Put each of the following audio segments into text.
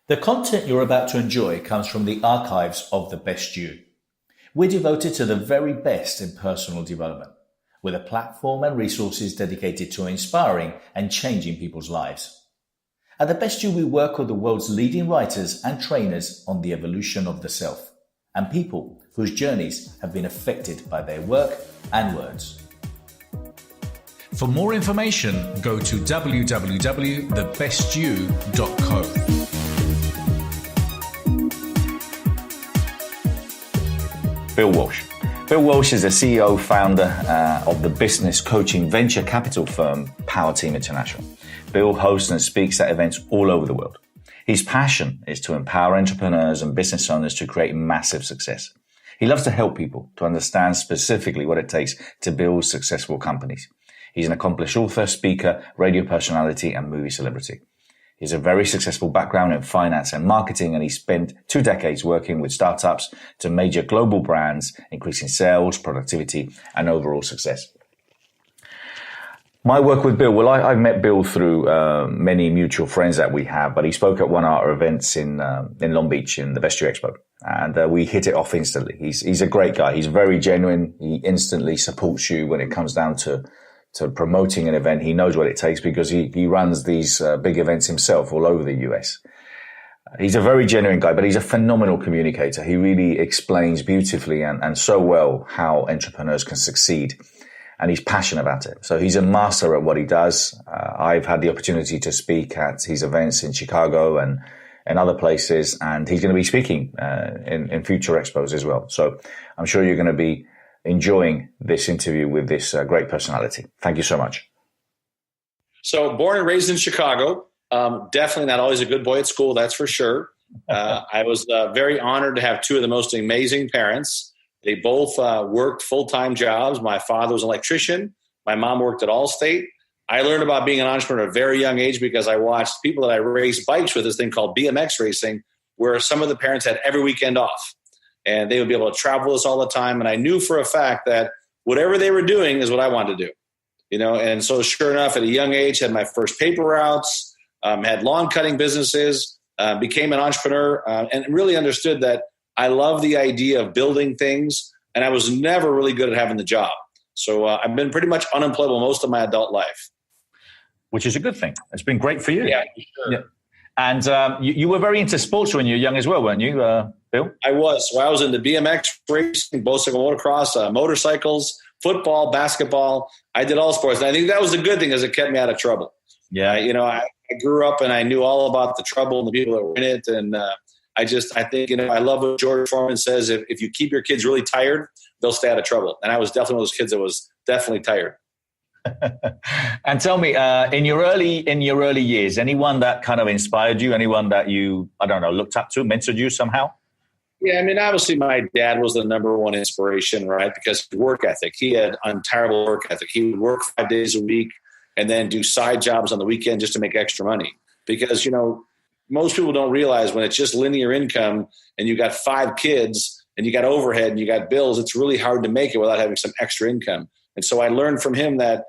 The content you're about to enjoy comes from the archives of The Best You. We're devoted to the very best in personal development, with a platform and resources dedicated to inspiring and changing people's lives. At The Best You, we work with the world's leading writers and trainers on the evolution of the self, and people whose journeys have been affected by their work and words. For more information, go to www.thebestyou.co. Bill Walsh. Bill Walsh is the CEO founder of the business coaching venture capital firm Power Team International. Bill hosts and speaks at events all over the world. His passion is to empower entrepreneurs and business owners to create massive success. He loves to help people to understand specifically what it takes to build successful companies. He's an accomplished author, speaker, radio personality, and movie celebrity. He has a very successful background in finance and marketing, and he spent 2 decades working with startups to major global brands, increasing sales, productivity, and overall success. My work with Bill, well, I've met Bill through many mutual friends that we have, but he spoke at one of our events in Long Beach in the Best You Expo, and we hit it off instantly. He's a great guy. He's very genuine. He instantly supports you when it comes down to promoting an event. He knows what it takes because he runs these big events himself all over the US. He's a very genuine guy, but he's a phenomenal communicator. He really explains beautifully and so well how entrepreneurs can succeed. And he's passionate about it. So he's a master at what he does. I've had the opportunity to speak at his events in Chicago and other places, and he's going to be speaking in future expos as well. So I'm sure you're going to be enjoying this interview with this great personality. Thank you so much. So born and raised in Chicago, definitely not always a good boy at school, that's for sure. I was very honored to have two of the most amazing parents. They both worked full-time jobs. My father was an electrician. My mom worked at Allstate. I learned about being an entrepreneur at a very young age because I watched people that I raced bikes with, this thing called BMX racing, where some of the parents had every weekend off. And they would be able to travel with us all the time. And I knew for a fact that whatever they were doing is what I wanted to do. And so sure enough, at a young age, had my first paper routes, had lawn cutting businesses, became an entrepreneur, and really understood that I love the idea of building things. And I was never really good at having the job. So I've been pretty much unemployable most of my adult life. Which is a good thing. It's been great for you. Yeah, sure. Yeah. And you were very into sports when you were young as well, weren't you, Bill? I was. So I was into BMX racing, motorcycle motocross, motorcycles, football, basketball. I did all sports. And I think that was a good thing because it kept me out of trouble. Yeah. I grew up and I knew all about the trouble and the people that were in it. And I think, I love what George Foreman says. If you keep your kids really tired, they'll stay out of trouble. And I was definitely one of those kids that was definitely tired. And tell me, in your early years, anyone that kind of inspired you, anyone that you, looked up to, mentored you somehow? Yeah, obviously my dad was the number one inspiration, right? Because work ethic. He had untireable work ethic. He would work 5 days a week and then do side jobs on the weekend just to make extra money. Because, most people don't realize when it's just linear income and you got 5 kids and you got overhead and you got bills, it's really hard to make it without having some extra income. And so I learned from him that,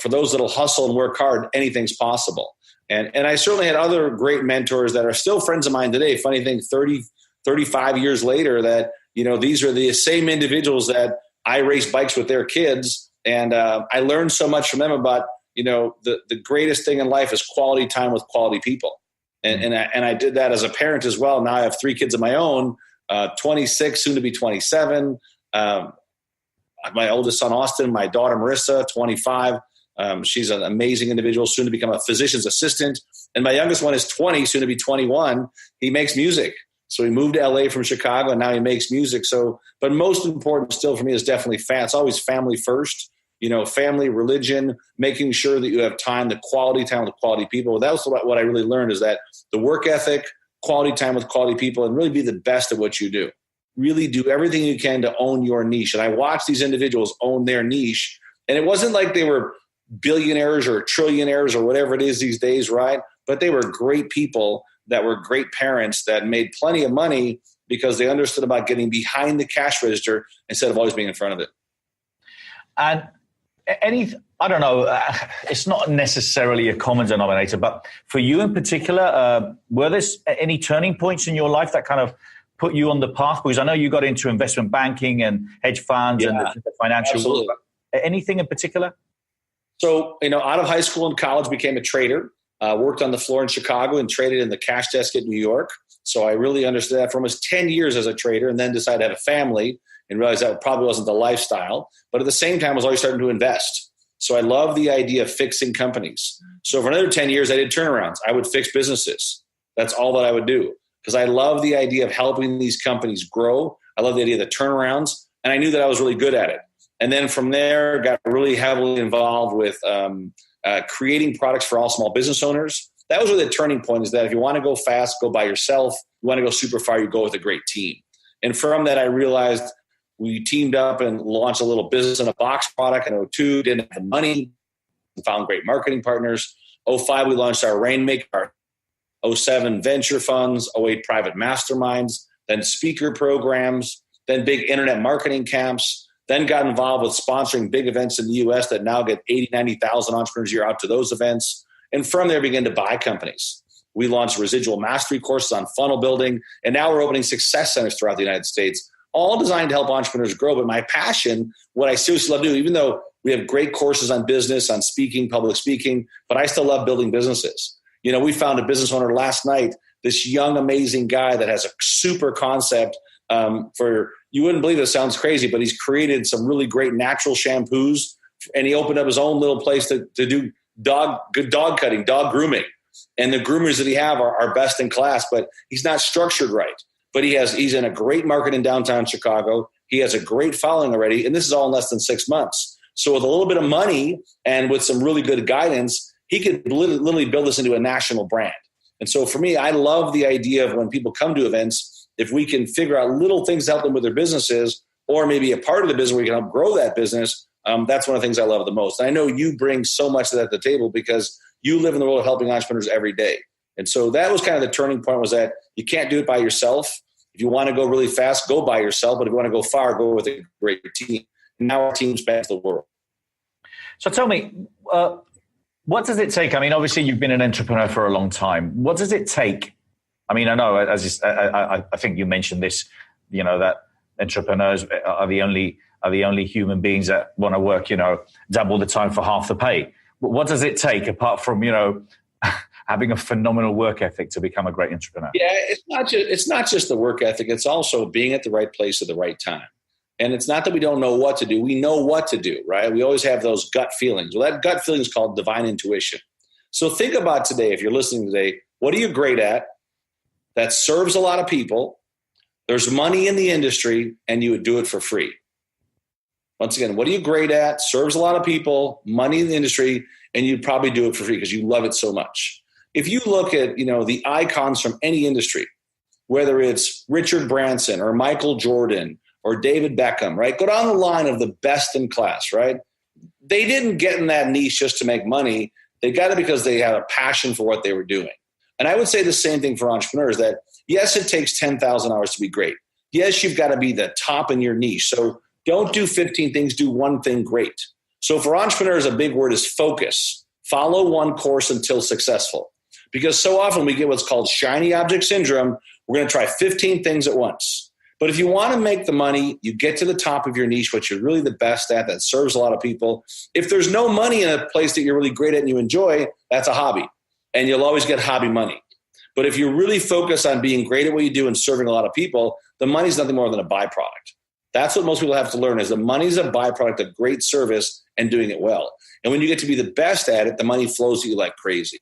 for those that'll hustle and work hard, anything's possible. And I certainly had other great mentors that are still friends of mine today. Funny thing, 35 years later that, these are the same individuals that I race bikes with their kids. And I learned so much from them about, the greatest thing in life is quality time with quality people. And I did that as a parent as well. Now I have 3 kids of my own, 26, soon to be 27. My oldest son, Austin, my daughter, Marissa, 25. She's an amazing individual, soon to become a physician's assistant. And my youngest one is 20, soon to be 21. He makes music. So he moved to LA from Chicago and now he makes music. So, but most important still for me is definitely it's always family first, family, religion, making sure that you have time with quality people. That was what I really learned is that the work ethic, quality time with quality people, and really be the best at what you do. Really do everything you can to own your niche. And I watched these individuals own their niche. And it wasn't like they were billionaires or trillionaires or whatever it is these days, right? But they were great people that were great parents that made plenty of money because they understood about getting behind the cash register instead of always being in front of it. And I don't know, it's not necessarily a common denominator, but for you in particular, were there any turning points in your life that kind of put you on the path? Because I know you got into investment banking and hedge funds and the financial absolutely. world. Anything in particular? So, out of high school and college, became a trader, worked on the floor in Chicago and traded in the cash desk at New York. So I really understood that for almost 10 years as a trader, and then decided to have a family and realized that probably wasn't the lifestyle. But at the same time, I was always starting to invest. So I love the idea of fixing companies. So for another 10 years, I did turnarounds. I would fix businesses. That's all that I would do, because I love the idea of helping these companies grow. I love the idea of the turnarounds, and I knew that I was really good at it. And then from there, got really heavily involved with creating products for all small business owners. That was really the turning point, is that if you want to go fast, go by yourself. You want to go super far, you go with a great team. And from that, I realized we teamed up and launched a little business in a box product in 2002, didn't have the money, and found great marketing partners. 2005, we launched our Rainmaker. 2007, venture funds. 2008, private masterminds. Then speaker programs. Then big internet marketing camps. Then got involved with sponsoring big events in the U.S. that now get 80, 90,000 entrepreneurs a year out to those events. And from there, began to buy companies. We launched residual mastery courses on funnel building, and now we're opening success centers throughout the United States, all designed to help entrepreneurs grow. But my passion, what I seriously love to do, even though we have great courses on business, on speaking, public speaking, but I still love building businesses. We found a business owner last night, this young, amazing guy that has a super concept you wouldn't believe it, sounds crazy, but he's created some really great natural shampoos, and he opened up his own little place to do good dog cutting, dog grooming. And the groomers that he have are best in class, but he's not structured right. But he's in a great market in downtown Chicago. He has a great following already, and this is all in less than 6 months. So with a little bit of money and with some really good guidance, he could literally build this into a national brand. And so for me, I love the idea of when people come to events, if we can figure out little things to help them with their businesses, or maybe a part of the business where we can help grow that business, that's one of the things I love the most. And I know you bring so much of that to the table because you live in the world of helping entrepreneurs every day. And so that was kind of the turning point, was that you can't do it by yourself. If you want to go really fast, go by yourself. But if you want to go far, go with a great team. And now our team spans the world. So tell me, what does it take? I mean, obviously you've been an entrepreneur for a long time. What does it take? I mean, I know, I think you mentioned this, that entrepreneurs are the only human beings that want to work, double the time for half the pay. But what does it take apart from, having a phenomenal work ethic to become a great entrepreneur? Yeah, it's not just the work ethic. It's also being at the right place at the right time. And it's not that we don't know what to do. We know what to do, right? We always have those gut feelings. Well, that gut feeling is called divine intuition. So think about today, if you're listening today, what are you great at that serves a lot of people? There's money in the industry, and you would do it for free. Once again, what are you great at? Serves a lot of people, money in the industry, and you'd probably do it for free because you love it so much. If you look at, the icons from any industry, whether it's Richard Branson or Michael Jordan or David Beckham, right? Go down the line of the best in class, right? They didn't get in that niche just to make money. They got it because they had a passion for what they were doing. And I would say the same thing for entrepreneurs, that yes, it takes 10,000 hours to be great. Yes, you've got to be the top in your niche. So don't do 15 things, do one thing great. So for entrepreneurs, a big word is focus. Follow one course until successful. Because so often we get what's called shiny object syndrome. We're going to try 15 things at once. But if you want to make the money, you get to the top of your niche, what you're really the best at, that serves a lot of people. If there's no money in a place that you're really great at and you enjoy, that's a hobby. And you'll always get hobby money. But if you really focus on being great at what you do and serving a lot of people, the money's nothing more than a byproduct. That's what most people have to learn, is the money's a byproduct of great service and doing it well. And when you get to be the best at it, the money flows to you like crazy.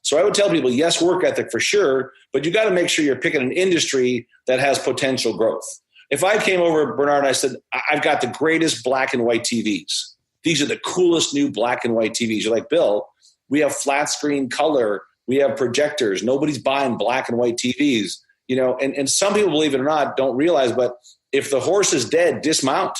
So I would tell people, yes, work ethic for sure, but you got to make sure you're picking an industry that has potential growth. If I came over, Bernard, and I said, I've got the greatest black and white TVs. These are the coolest new black and white TVs. You're like, Bill, we have flat screen color. We have projectors. Nobody's buying black and white TVs. And some people, believe it or not, don't realize, but if the horse is dead, dismount,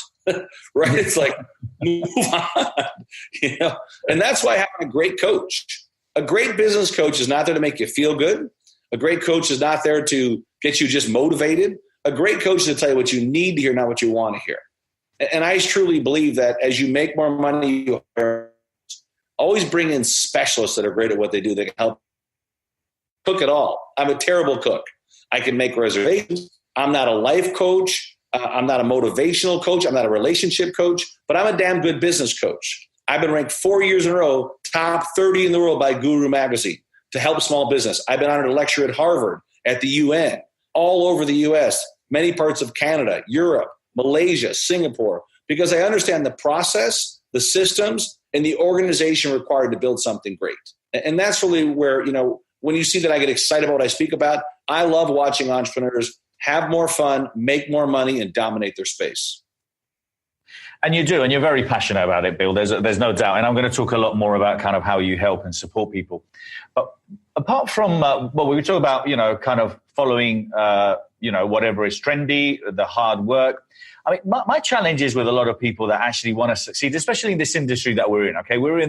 right? It's like, move on, and that's why having a great coach. A great business coach is not there to make you feel good. A great coach is not there to get you just motivated. A great coach is to tell you what you need to hear, not what you want to hear. And I truly believe that as you make more money, you always bring in specialists that are great at what they do. They can help cook it all. I'm a terrible cook. I can make reservations. I'm not a life coach. I'm not a motivational coach. I'm not a relationship coach, but I'm a damn good business coach. I've been ranked 4 years in a row, top 30 in the world by Guru Magazine to help small business. I've been honored to lecture at Harvard, at the UN, all over the US, many parts of Canada, Europe, Malaysia, Singapore, because I understand the process, the systems, and the organization required to build something great. And that's really where, when you see that I get excited about what I speak about, I love watching entrepreneurs have more fun, make more money, and dominate their space. And you do, and you're very passionate about it, Bill. There's no doubt. And I'm going to talk a lot more about kind of how you help and support people. But apart from, we were talking about, kind of following, whatever is trendy, the hard work. I mean, my challenge is with a lot of people that actually want to succeed, especially in this industry that we're in. Okay, we're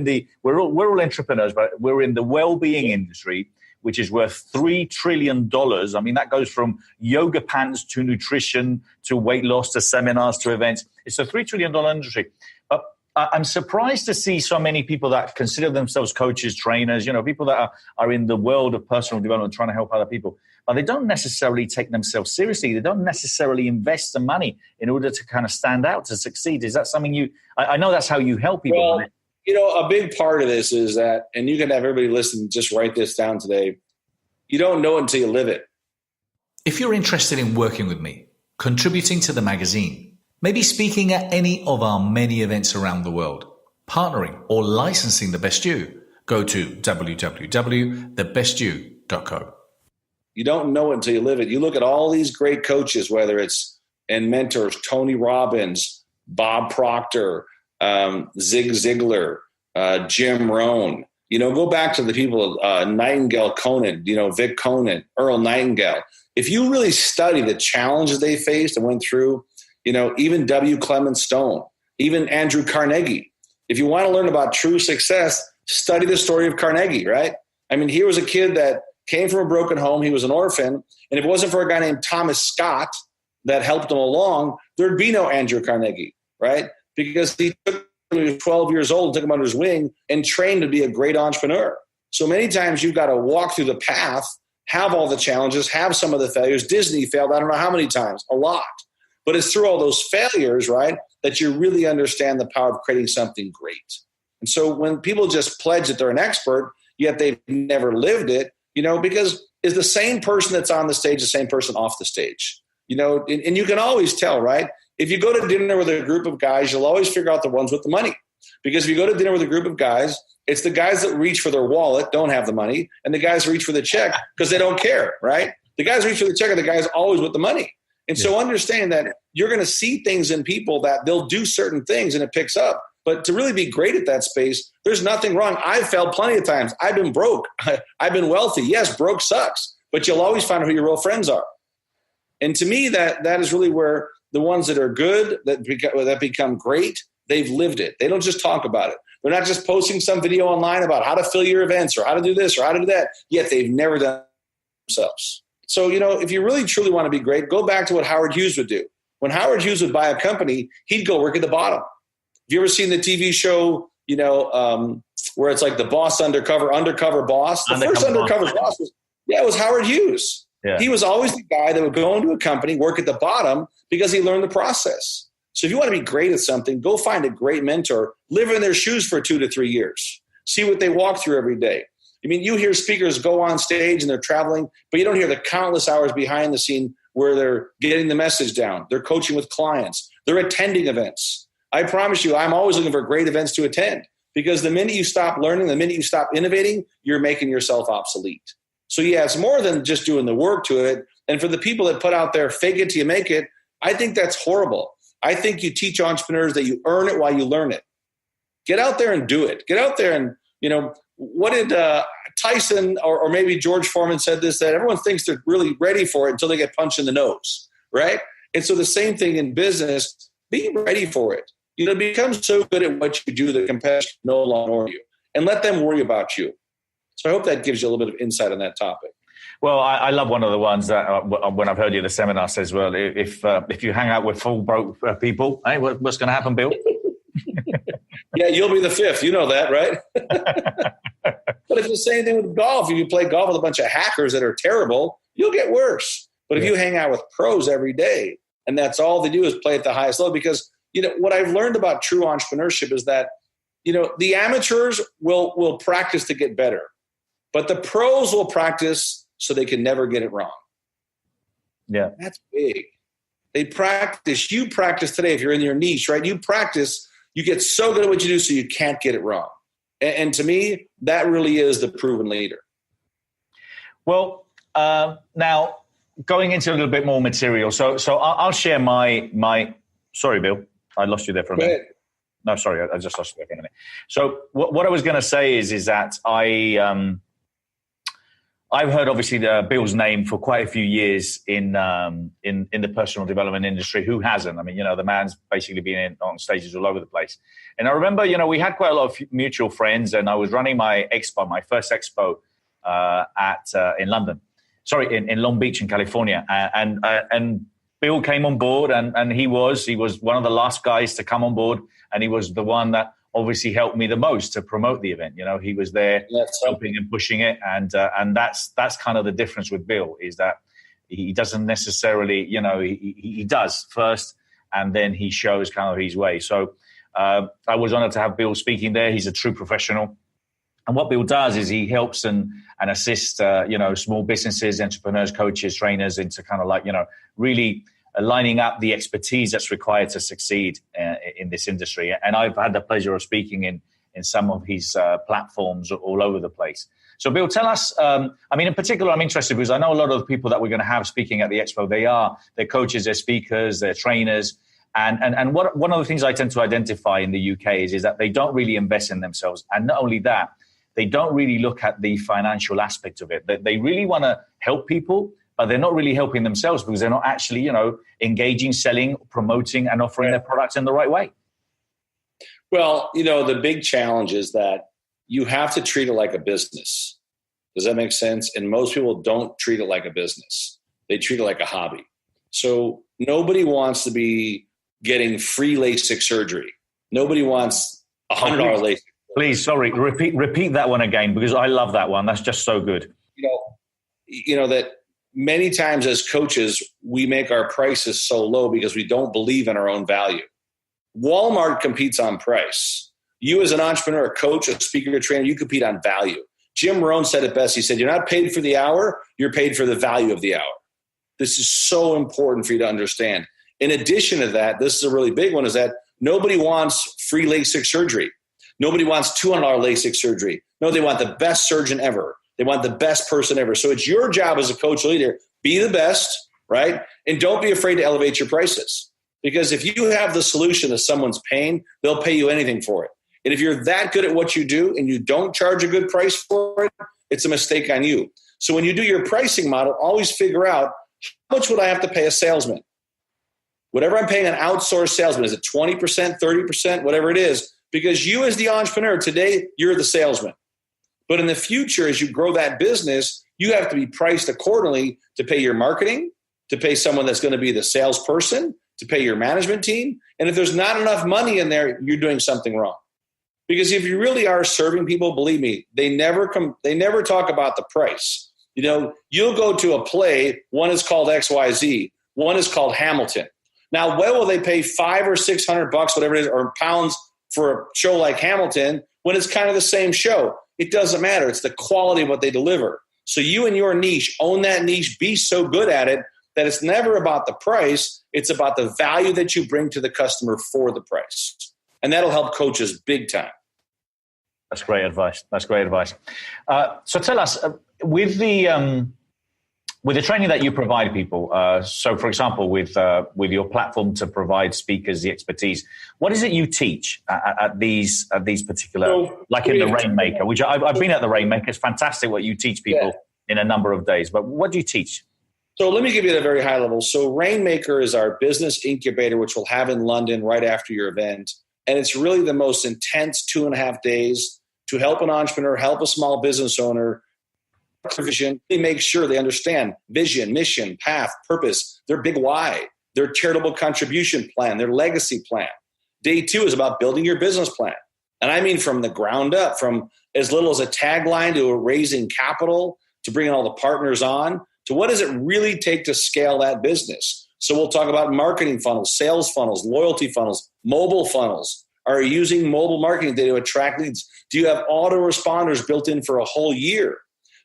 all entrepreneurs, but we're in the well-being industry, which is worth $3 trillion. I mean, that goes from yoga pants to nutrition to weight loss to seminars to events. It's a $3 trillion industry. But I'm surprised to see so many people that consider themselves coaches, trainers, people that are in the world of personal development trying to help other people. But they don't necessarily take themselves seriously. They don't necessarily invest the money in order to kind of stand out, to succeed. Is that something I know that's how you help people. Well, a big part of this is that, and you can have everybody listen, just write this down today. You don't know it until you live it. If you're interested in working with me, contributing to the magazine, maybe speaking at any of our many events around the world, partnering or licensing The Best You, go to www.thebestyou.co. You don't know it until you live it. You look at all these great coaches, whether it's and mentors, Tony Robbins, Bob Proctor, Zig Ziglar, Jim Rohn. Go back to the people, Nightingale Conant, Vic Conant, Earl Nightingale. If you really study the challenges they faced and went through, even W. Clement Stone, even Andrew Carnegie. If you want to learn about true success, study the story of Carnegie, right? I mean, here was a kid that came from a broken home. He was an orphan. And if it wasn't for a guy named Thomas Scott that helped him along, there'd be no Andrew Carnegie, right? Because he took him, he was 12 years old, took him under his wing and trained to be a great entrepreneur. So many times you've got to walk through the path, have all the challenges, have some of the failures. Disney failed, I don't know how many times, a lot. But it's through all those failures, right, that you really understand the power of creating something great. And so when people just pledge that they're an expert, yet they've never lived it, because is the same person that's on the stage the same person off the stage? And you can always tell, right? If you go to dinner with a group of guys, you'll always figure out the ones with the money. Because if you go to dinner with a group of guys, it's the guys that reach for their wallet, don't have the money, and the guys who reach for the check because they don't care, right? The guys who reach for the check are the guys always with the money. And so understand that you're going to see things in people that they'll do certain things and it picks up. But to really be great at that space, there's nothing wrong. I've failed plenty of times. I've been broke. I've been wealthy. Yes, broke sucks, but you'll always find out who your real friends are. And to me, that is really where the ones that are good, that become great, they've lived it. They don't just talk about it. They're not just posting some video online about how to fill your events or how to do this or how to do that, yet they've never done it themselves. So, if you really truly want to be great, go back to what Howard Hughes would do. When Howard Hughes would buy a company, he'd go work at the bottom. Have you ever seen the TV show, where it's like the boss undercover boss? The first undercover boss was Howard Hughes. Yeah. He was always the guy that would go into a company, work at the bottom because he learned the process. So if you want to be great at something, go find a great mentor, live in their shoes for 2 to 3 years, see what they walk through every day. I mean, you hear speakers go on stage and they're traveling, but you don't hear the countless hours behind the scene where they're getting the message down. They're coaching with clients. They're attending events. I promise you, I'm always looking for great events to attend because the minute you stop learning, the minute you stop innovating, you're making yourself obsolete. So yeah, it's more than just doing the work to it. And for the people that put out there, fake it till you make it, I think that's horrible. I think you teach entrepreneurs that you earn it while you learn it. Get out there and do it. Get out there and, what did Tyson or maybe George Foreman said this, that everyone thinks they're really ready for it until they get punched in the nose, right? And so the same thing in business, be ready for it. Become so good at what you do that competitors no longer worry you and let them worry about you. So I hope that gives you a little bit of insight on that topic. Well, I love one of the ones that when I've heard you at the seminar says, well, if you hang out with full broke people, hey, what's going to happen, Bill? Yeah, you'll be the fifth. You know that, right? But it's the same thing with golf. If you play golf with a bunch of hackers that are terrible, you'll get worse. But if you hang out with pros every day, and that's all they do is play at the highest level, because what I've learned about true entrepreneurship is that the amateurs will practice to get better, but the pros will practice so they can never get it wrong. Yeah, that's big. They practice. You practice today if you're in your niche, right? You practice. You get so good at what you do so you can't get it wrong. And to me, that really is the proven leader. Well, now going into a little bit more material. So I'll share my. Sorry, Bill, I lost you there for a minute. No, sorry, I just lost you there for a minute. So what I was going to say is that I've heard obviously Bill's name for quite a few years in the personal development industry. Who hasn't? I mean, the man's basically been on stages all over the place. And I remember, we had quite a lot of mutual friends, and I was running my first expo in London. Sorry, in Long Beach in California, and Bill came on board, and he was one of the last guys to come on board, and he was the one that obviously helped me the most to promote the event. He was there helping and pushing it, and that's kind of the difference with Bill, is that he doesn't necessarily, he does first, and then he shows kind of his way. So I was honored to have Bill speaking there. He's a true professional. And what Bill does is he helps and assists, small businesses, entrepreneurs, coaches, trainers into kind of like, really lining up the expertise that's required to succeed in this industry. And I've had the pleasure of speaking in some of his platforms all over the place. So Bill, tell us, in particular, I'm interested because I know a lot of the people that we're going to have speaking at the expo, they're coaches, they're speakers, they're trainers. And one of the things I tend to identify in the UK is that they don't really invest in themselves. And not only that, they don't really look at the financial aspect of it. They really want to help people, but they're not really helping themselves because they're not actually, engaging, selling, promoting, and offering their products in the right way. Well, the big challenge is that you have to treat it like a business. Does that make sense? And most people don't treat it like a business. They treat it like a hobby. So nobody wants to be getting free LASIK surgery. Nobody wants $100 LASIK. Please, sorry, repeat that one again, because I love that one. That's just so good. That many times as coaches, we make our prices so low because we don't believe in our own value. Walmart competes on price. You as an entrepreneur, a coach, a speaker, a trainer, you compete on value. Jim Rohn said it best. He said, you're not paid for the hour, you're paid for the value of the hour. This is so important for you to understand. In addition to that, this is a really big one, is that nobody wants free LASIK surgery. Nobody wants $200 LASIK surgery. No, they want the best surgeon ever. They want the best person ever. So it's your job as a coach leader, be the best, right? And don't be afraid to elevate your prices. Because if you have the solution to someone's pain, they'll pay you anything for it. And if you're that good at what you do and you don't charge a good price for it, it's a mistake on you. So when you do your pricing model, always figure out, how much would I have to pay a salesman? Whatever I'm paying an outsourced salesman, is it 20%, 30%, whatever it is? Because you as the entrepreneur today, you're the salesman. But in the future, as you grow that business, you have to be priced accordingly to pay your marketing, to pay someone that's going to be the salesperson, to pay your management team. And if there's not enough money in there, you're doing something wrong. Because if you really are serving people, believe me, they never talk about the price. You'll go to a play, one is called XYZ, one is called Hamilton. Now, when will they pay $500 or $600, whatever it is, or pounds for a show like Hamilton when it's kind of the same show? It doesn't matter. It's the quality of what they deliver. So you and your niche, own that niche, be so good at it that it's never about the price. It's about the value that you bring to the customer for the price. And that'll help coaches big time. That's great advice. So tell us, with the training that you provide people, so for example, with your platform to provide speakers the expertise, what is it you teach at these particular, like in the Rainmaker, which I've been at the Rainmaker. It's fantastic what you teach people in a number of days. But what do you teach? So let me give you at a very high level. So Rainmaker is our business incubator, which we'll have in London right after your event. And it's really the most intense 2.5 days to help an entrepreneur, help a small business owner vision, they make sure they understand vision, mission, path, purpose, their big why, their charitable contribution plan, their legacy plan. Day 2 is about building your business plan. And I mean from the ground up, from as little as a tagline to raising capital, to bringing all the partners on, to what does it really take to scale that business? So we'll talk about marketing funnels, sales funnels, loyalty funnels, mobile funnels. Are you using mobile marketing data to attract leads? Do you have autoresponders built in for a whole year?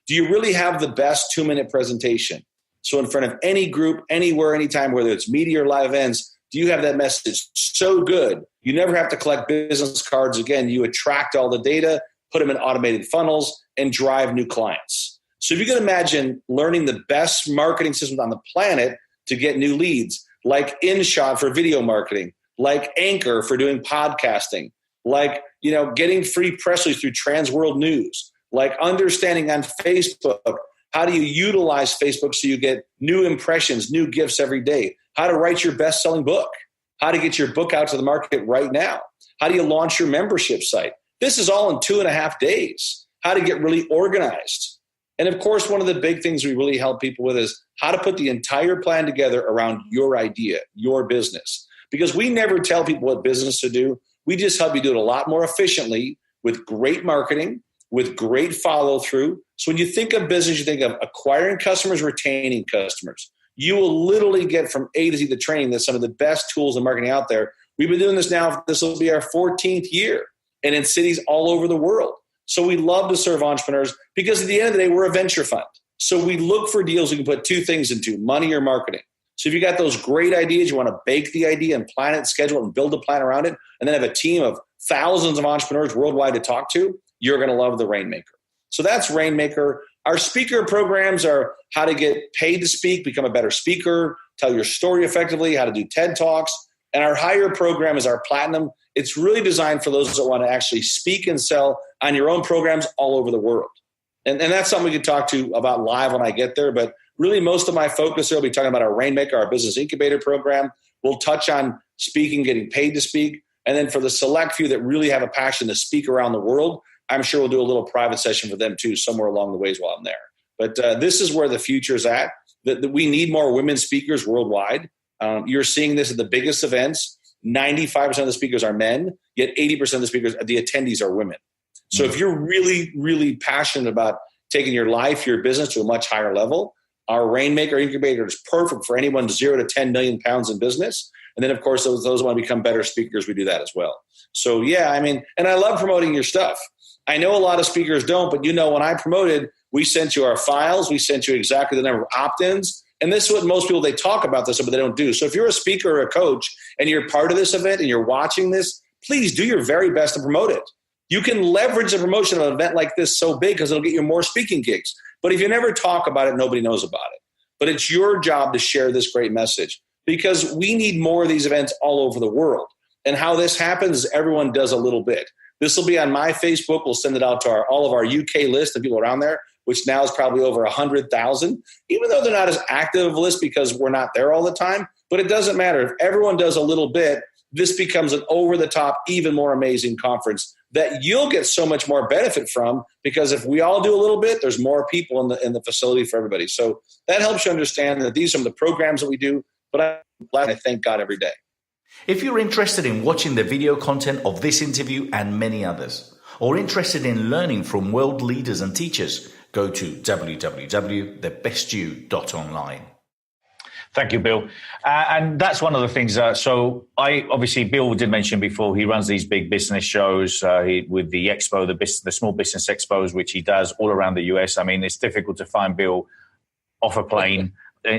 Do you really have the best 2-minute presentation? So in front of any group, anywhere, anytime, whether it's media or live events, do you have that message so good? You never have to collect business cards again. You attract all the data, put them in automated funnels, and drive new clients. So if you can imagine learning the best marketing systems on the planet to get new leads, like InShot for video marketing, like Anchor for doing podcasting, like getting free press release through Transworld News, like understanding on Facebook, how do you utilize Facebook so you get new impressions, new gifts every day, how to write your best-selling book, how to get your book out to the market right now, how do you launch your membership site. This is all in 2.5 days, how to get really organized. And of course, one of the big things we really help people with is how to put the entire plan together around your idea, your business. Because we never tell people what business to do. We just help you do it a lot more efficiently with great marketing, with great follow through. So when you think of business, you think of acquiring customers, retaining customers. You will literally get from A to Z the training that's some of the best tools in marketing out there. We've been doing this now. This will be our 14th year and in cities all over the world. So we love to serve entrepreneurs because at the end of the day, we're a venture fund. So we look for deals we can put 2 things into, money or marketing. So if you got those great ideas, you want to bake the idea and plan it, schedule it, and build a plan around it, and then have a team of thousands of entrepreneurs worldwide to talk to, you're going to love the Rainmaker. So that's Rainmaker. Our speaker programs are how to get paid to speak, become a better speaker, tell your story effectively, how to do TED Talks. And our higher program is our Platinum. It's really designed for those that want to actually speak and sell on your own programs all over the world. And that's something we could talk to about live when I get there. But really, most of my focus here will be talking about our Rainmaker, our business incubator program. We'll touch on speaking, getting paid to speak. And then for the select few that really have a passion to speak around the world, I'm sure we'll do a little private session for them too, somewhere along the ways while I'm there. But this is where the future is at. That we need more women speakers worldwide. You're seeing this at the biggest events. 95% of the speakers are men, yet 80% of the speakers, the attendees are women. So if you're really, really passionate about taking your life, your business to a much higher level, our Rainmaker incubator is perfect for anyone 0 to 10 million pounds in business. And then, of course, those who want to become better speakers, we do that as well. So, yeah, and I love promoting your stuff. I know a lot of speakers don't, but when I promoted, we sent you our files. We sent you exactly the number of opt-ins. And this is what most people, they talk about this, but they don't do. So if you're a speaker or a coach and you're part of this event and you're watching this, please do your very best to promote it. You can leverage the promotion of an event like this so big because it'll get you more speaking gigs. But if you never talk about it, nobody knows about it. But it's your job to share this great message because we need more of these events all over the world. And how this happens is everyone does a little bit. This will be on my Facebook. We'll send it out to all of our UK list of people around there, which now is probably over 100,000, even though they're not as active of a list because we're not there all the time. But it doesn't matter. If everyone does a little bit, this becomes an over-the-top, even more amazing conference that you'll get so much more benefit from because if we all do a little bit, there's more people in the facility for everybody. So that helps you understand that these are some of the programs that we do, but I thank God every day. If you're interested in watching the video content of this interview and many others, or interested in learning from world leaders and teachers, go to www.thebestyou.online. Thank you, Bill. And that's one of the things. So Bill did mention before, he runs these big business shows with the expo, the small business expos, which he does all around the US. I mean, it's difficult to find Bill off a plane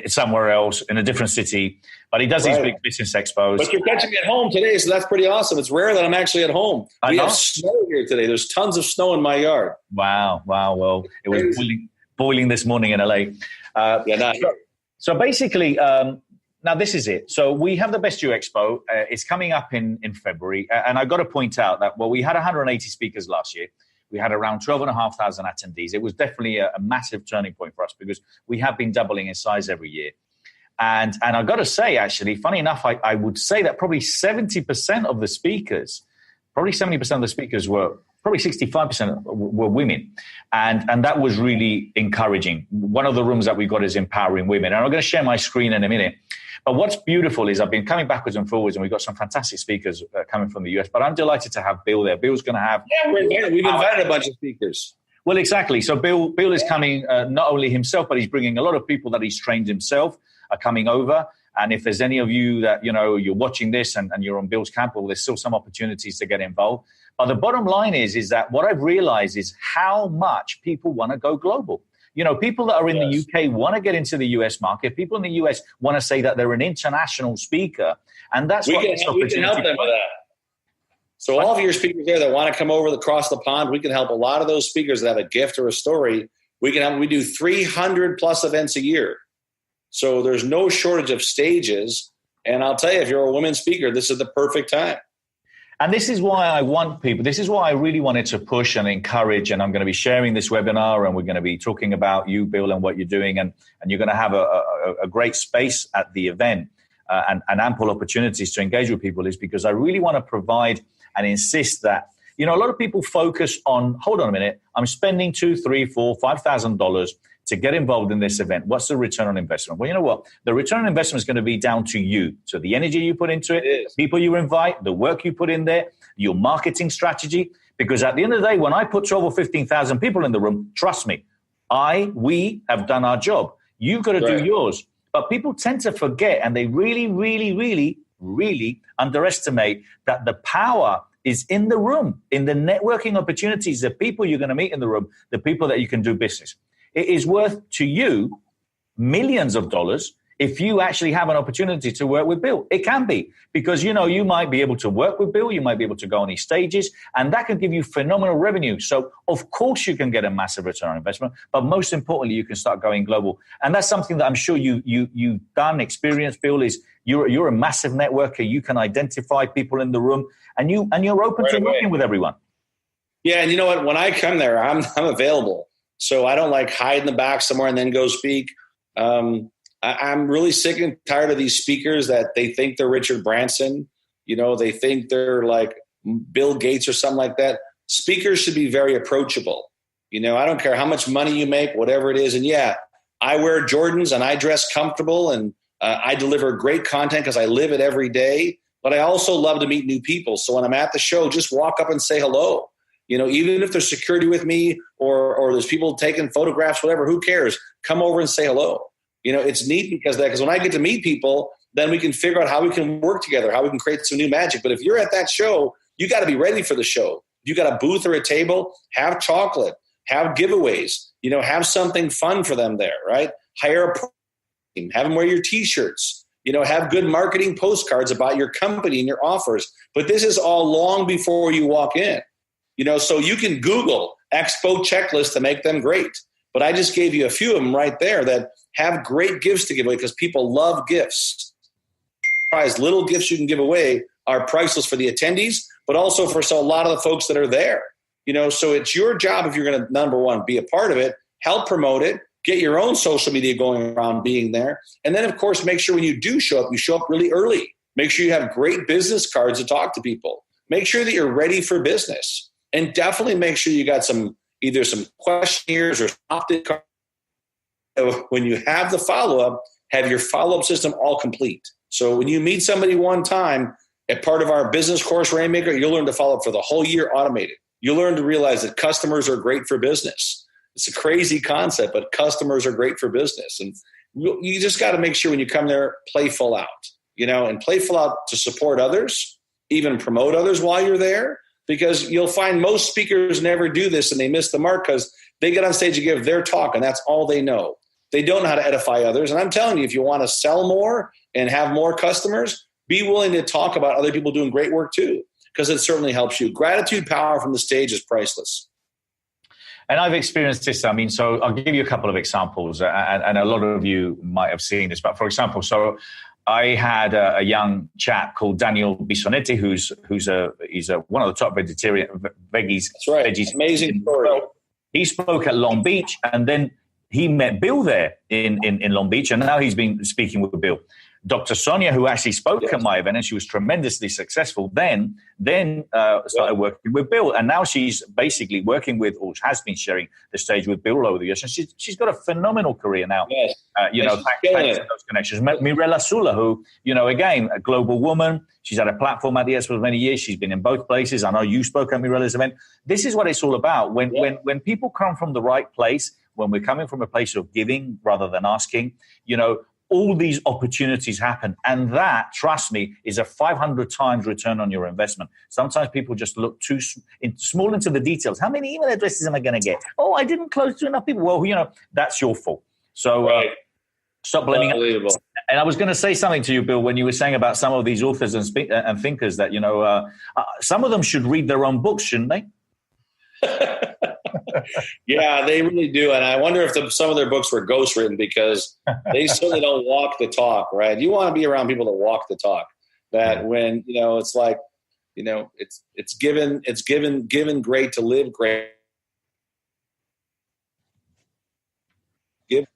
somewhere else in a different city, but he does these big business expos. But you're catching me at home today, so that's pretty awesome. It's rare that I'm actually at home. We have snow here today. There's tons of snow in my yard. Wow. Well, it was boiling this morning in LA. So basically, now this is it. So we have the Best You Expo. It's coming up in February. And I've got to point out that, we had 180 speakers last year. We had around 12,500 attendees. It was definitely a massive turning point for us because we have been doubling in size every year. And I've got to say, actually, funny enough, I would say that probably 70% of the speakers were probably 65% were women. And that was really encouraging. One of the rooms that we got is empowering women. And I'm going to share my screen in a minute. But what's beautiful is I've been coming backwards and forwards, and we've got some fantastic speakers coming from the US. But I'm delighted to have Bill there. Bill's going to have... Yeah, we've invited a bunch of speakers. Well, exactly. So Bill is coming, not only himself, but he's bringing a lot of people that he's trained himself are coming over. And if there's any of you that, you're watching this and you're on Bill's camp, well, there's still some opportunities to get involved. But the bottom line is that what I've realized is how much people want to go global. People that are in the UK want to get into the US market. People in the US want to say that they're an international speaker. And that's we can help them with that. So all of your speakers there that want to come over across the pond, we can help a lot of those speakers that have a gift or a story. We do 300 plus events a year. So there's no shortage of stages. And I'll tell you, if you're a women speaker, this is the perfect time. And this is why I want people, this is why I really wanted to push and encourage, and I'm going to be sharing this webinar, and we're going to be talking about you, Bill, and what you're doing, and you're going to have a great space at the event and ample opportunities to engage with people, is because I really want to provide and insist that, a lot of people focus on, hold on a minute, I'm spending $2,000, $3,000, $4,000, $5,000 to get involved in this event. What's the return on investment? Well, you know what? The return on investment is going to be down to you. So the energy you put into it, people you invite, the work you put in there, your marketing strategy. Because at the end of the day, when I put 12 or 15,000 people in the room, trust me, we have done our job. You've got to do yours. But people tend to forget, and they really, really, really, really underestimate that the power is in the room, in the networking opportunities, the people you're going to meet in the room, the people that you can do business. It is worth to you millions of dollars if you actually have an opportunity to work with Bill. It can be, because, you might be able to work with Bill. You might be able to go on his stages, and that can give you phenomenal revenue. So, of course, you can get a massive return on investment, but most importantly, you can start going global. And that's something that I'm sure you've done, experienced, Bill, is you're a massive networker. You can identify people in the room, and you're open to working with everyone. Yeah, and you know what? When I come there, I'm available. So I don't hide in the back somewhere and then go speak. I'm really sick and tired of these speakers that they think they're Richard Branson. They think they're like Bill Gates or something like that. Speakers should be very approachable. I don't care how much money you make, whatever it is. And yeah, I wear Jordans and I dress comfortable and I deliver great content because I live it every day. But I also love to meet new people. So when I'm at the show, just walk up and say hello. Even if there's security with me or there's people taking photographs, whatever, who cares? Come over and say hello. It's neat because when I get to meet people, then we can figure out how we can work together, how we can create some new magic. But if you're at that show, you got to be ready for the show. You got a booth or a table, have chocolate, have giveaways, have something fun for them there, right? Hire a team, have them wear your T-shirts, have good marketing postcards about your company and your offers. But this is all long before you walk in. So you can Google Expo checklist to make them great. But I just gave you a few of them right there that have great gifts to give away because people love gifts. Little gifts you can give away are priceless for the attendees, but also for a lot of the folks that are there. So it's your job, if you're going to, number one, be a part of it, help promote it, get your own social media going around being there. And then, of course, make sure when you do show up, you show up really early. Make sure you have great business cards to talk to people. Make sure that you're ready for business. And definitely make sure you got either some questionnaires or opt-in cards. When you have the follow-up, have your follow-up system all complete. So when you meet somebody one time, at part of our business course, Rainmaker, you'll learn to follow up for the whole year automated. You'll learn to realize that customers are great for business. It's a crazy concept, but customers are great for business. And you just got to make sure when you come there, play full out, and play full out to support others, even promote others while you're there. Because you'll find most speakers never do this and they miss the mark because they get on stage and give their talk and that's all they know. They don't know how to edify others. And I'm telling you, if you want to sell more and have more customers, be willing to talk about other people doing great work too, because it certainly helps you. Gratitude power from the stage is priceless. And I've experienced this. So I'll give you a couple of examples and a lot of you might have seen this. But for example, I had a young chap called Daniel Bisonetti, who's one of the top veggies. That's right. Veggies. Amazing story. He spoke at Long Beach, and then he met Bill there in Long Beach, and now he's been speaking with Bill. Dr. Sonia, who actually spoke at my event, and she was tremendously successful, then started working with Bill. And now she's basically working with, or has been sharing the stage with Bill over the years. And she's got a phenomenal career now, yes. Thanks to those connections. Mirella Sula, who, again, a global woman. She's had a platform at the Expo for many years. She's been in both places. I know you spoke at Mirella's event. This is what it's all about. When people come from the right place, when we're coming from a place of giving rather than asking, all these opportunities happen. And that, trust me, is a 500 times return on your investment. Sometimes people just look too small into the details. How many email addresses am I going to get? Oh, I didn't close to enough people. Well, that's your fault. So stop blaming it. And I was going to say something to you, Bill, when you were saying about some of these authors and thinkers that, some of them should read their own books, shouldn't they? Yeah, they really do. And I wonder if some of their books were ghostwritten, because they certainly don't walk the talk, right? You want to be around people that walk the talk. That when, it's like, it's given great to live great.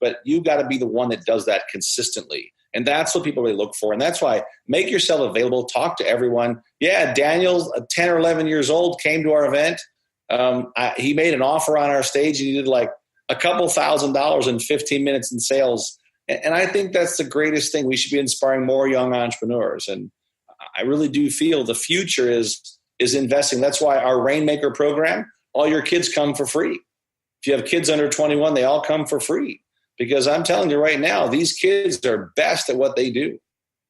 But you got to be the one that does that consistently. And that's what people really look for. And that's why make yourself available, talk to everyone. Yeah, Daniel, 10 or 11 years old, came to our event. He made an offer on our stage, and he did like a couple $1,000s in 15 minutes in sales. And I think that's the greatest thing. We should be inspiring more young entrepreneurs. And I really do feel the future is investing. That's why our Rainmaker program, all your kids come for free. If you have kids under 21, they all come for free. Because I'm telling you right now, these kids are best at what they do.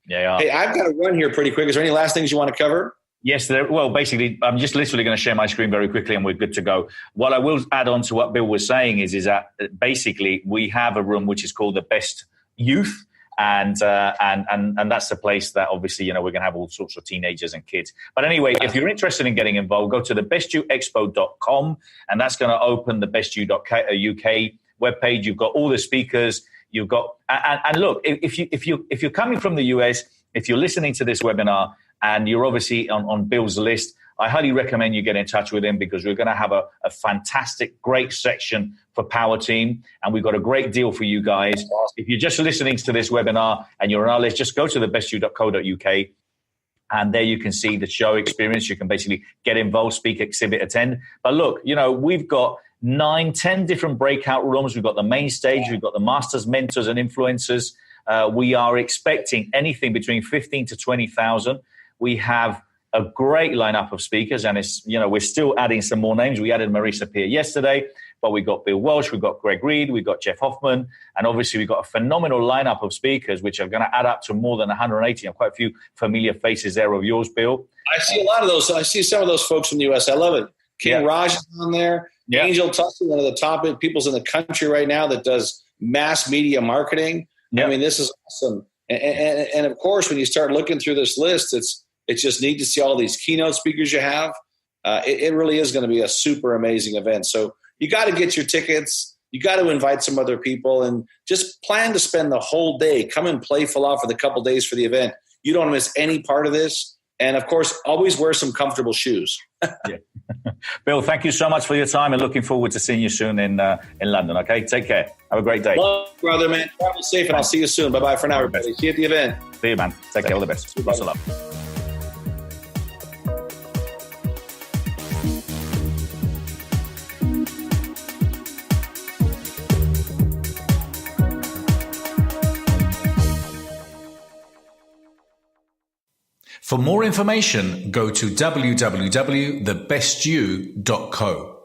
Yeah. Hey, I've got to run here pretty quick. Is there any last things you want to cover? Yes. Well, basically, I'm just literally going to share my screen very quickly and we're good to go. What I will add on to what Bill was saying is that basically we have a room which is called the Best Youth. And that's the place that obviously, we're going to have all sorts of teenagers and kids. But anyway, if you're interested in getting involved, go to the bestyouexpo.com, and that's going to open the bestyou.uk webpage. You've got all the speakers. You've got, and look, if you're coming from the US, if you're listening to this webinar and you're obviously on Bill's list, I highly recommend you get in touch with him, because we're going to have a fantastic, great section for Power Team. And we've got a great deal for you guys. If you're just listening to this webinar and you're on our list, just go to thebestyou.co.uk. And there you can see the show experience. You can basically get involved, speak, exhibit, attend. But look, we've got 9-10 different breakout rooms. We've got the main stage. We've got the masters, mentors, and influencers. We are expecting anything between 15 to 20,000. We have a great lineup of speakers, and we're still adding some more names. We added Marisa Peer yesterday, but we got Bill Walsh, we got Greg Reed, we got Jeff Hoffman, and obviously we've got a phenomenal lineup of speakers, which are going to add up to more than 180. And quite a few familiar faces there of yours, Bill. I see a lot of those. I see some of those folks from the U.S. I love it. King Raj is on there. Yeah. Angel Tussey, one of the top people in the country right now that does mass media marketing. Yeah. I mean, this is awesome. And of course, when you start looking through this list, it's just neat to see all these keynote speakers you have. It really is going to be a super amazing event. So you got to get your tickets. You got to invite some other people, and just plan to spend the whole day. Come and play full out for the couple days for the event. You don't miss any part of this. And of course, always wear some comfortable shoes. Yeah. Bill, thank you so much for your time, and looking forward to seeing you soon in London. Okay, take care. Have a great day. Love, brother, man. Travel safe, and I'll see you soon. Bye-bye for now, everybody. See you at the event. See you, man. Take care. All the best. Lots of love. For more information, go to www.thebestyou.co.